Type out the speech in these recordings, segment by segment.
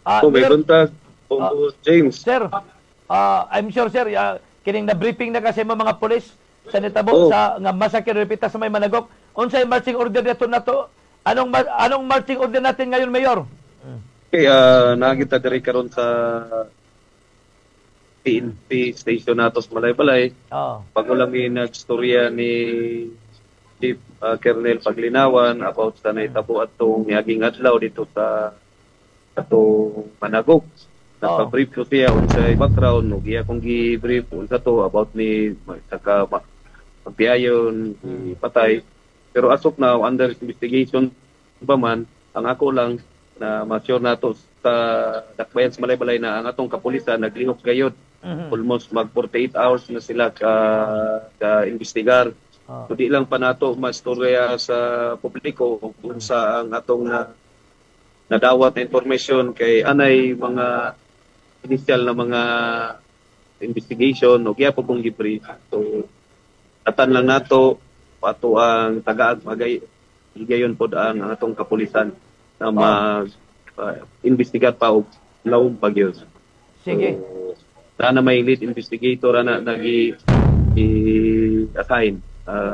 May Mayor, buntag, Bongo James. sir, I'm sure, sir, kining na-briefing na kasi mga pulis sa Nitabo sa nga masakit repita sa may Managok. Unsay marching order dito na to? Anong marching order natin ngayon, Mayor? Okay, nakita diri karon sa PNP station nato sa Malaybalay. Bago lang nagstorya ni Chief Colonel Paglinawan about sa naitabo atong niaging adlaw dito sa atong Managok. Nagpa-brief ko siya unsay background, ug iya kong gi-brief unsa to about ni saka magpiayon, patay. Pero as of now, under investigation pa man, ang ako lang na ma-sure nato sa dakbayan sa Malaybalay na ang atong kapulisan naglihok gayod. Almost mag 48 hours na sila ka-investigar. So di lang pa nato mastorya sa publiko kung sa ang atong nadawat na information kay anay mga initial na mga investigation o kaya po pong gibrief. So atan lang nato pato ang tagaag magayon pod ang atong kapulisan na mag-investigat pa og lawom pagyud. Sige. Na may lead investigator na nag-assign,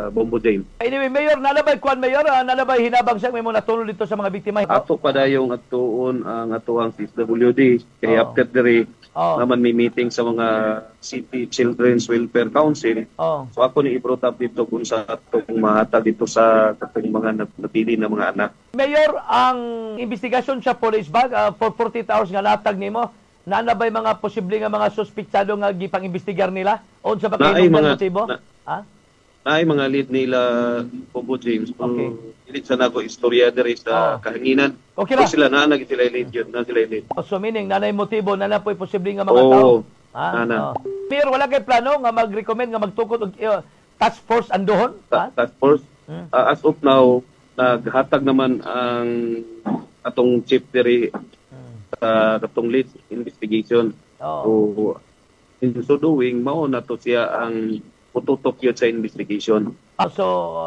Bongo James. Anyway, Mayor, nalabay kuan Mayor, nalabay hinabang siya may muna tulong dito sa mga biktima. Ato pa dayong atuon ang atuang CSWD kay after diri naman may meeting sa mga City Children's Welfare Council. So ako ni i-brought up dito kung sa ato kung mahatag dito sa katong mga napili na mga anak. Mayor, ang investigasyon sa police bag for 48 hours nga natag nimo, nanabay mga posible nga mga suspitsado nga gipang-imbestigar nila o sa pagkainom ng motibo? Ay mga lead nila Bongo James. Okay. Ilit sa nako istorya diri sa kahanginan. Okay ra. Sila na sila lead yun, na sila lead. So meaning nanay motibo na po'y posible nga mga tao. Mayor, wala kay plano nga mag-recommend nga magtukod og task force andohon? Task force. As of now, naghatag naman ang atong chief diri sa katong lead investigation. So, in so doing, mao na to siya ang pututok yun sa investigation. So,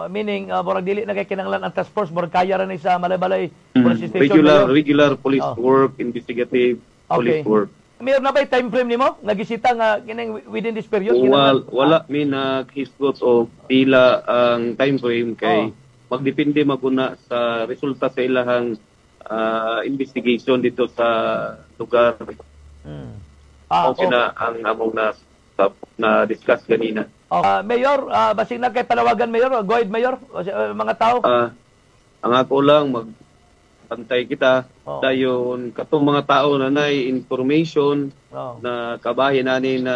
meaning, murag dili na kay kinanglan ang task force, murag kaya rin sa Malaybalay Police Station. Regular police work, investigative police work. Mayroon na ba'y time frame nimo? Nagisita nga kining within this period? Wala mi naghisgot o pila ang time frame kay magdepende maguna sa resulta sa ilahang investigation dito sa lugar. Na ang among na discuss kanina. Mayor, basig na kay panawagan Mayor, go ahead Mayor, mga tao. Ang ako lang magpantay kita dayon katong mga tao na nay information na kabahin ani na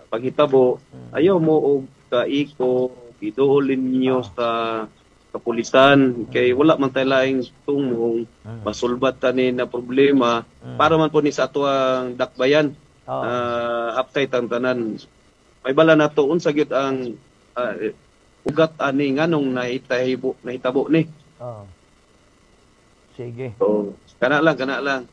paghitabo, ayaw mo og kaiko iduolin ninyo sa kapulisan kay wala man tay laing tumong masulbat tani na problema para man po ni sa ato ang dakbayan. Upside ang tanan. May bala na to unsa gyud ang ugat ani nganong nahitabo ni. Sige. So, kana lang.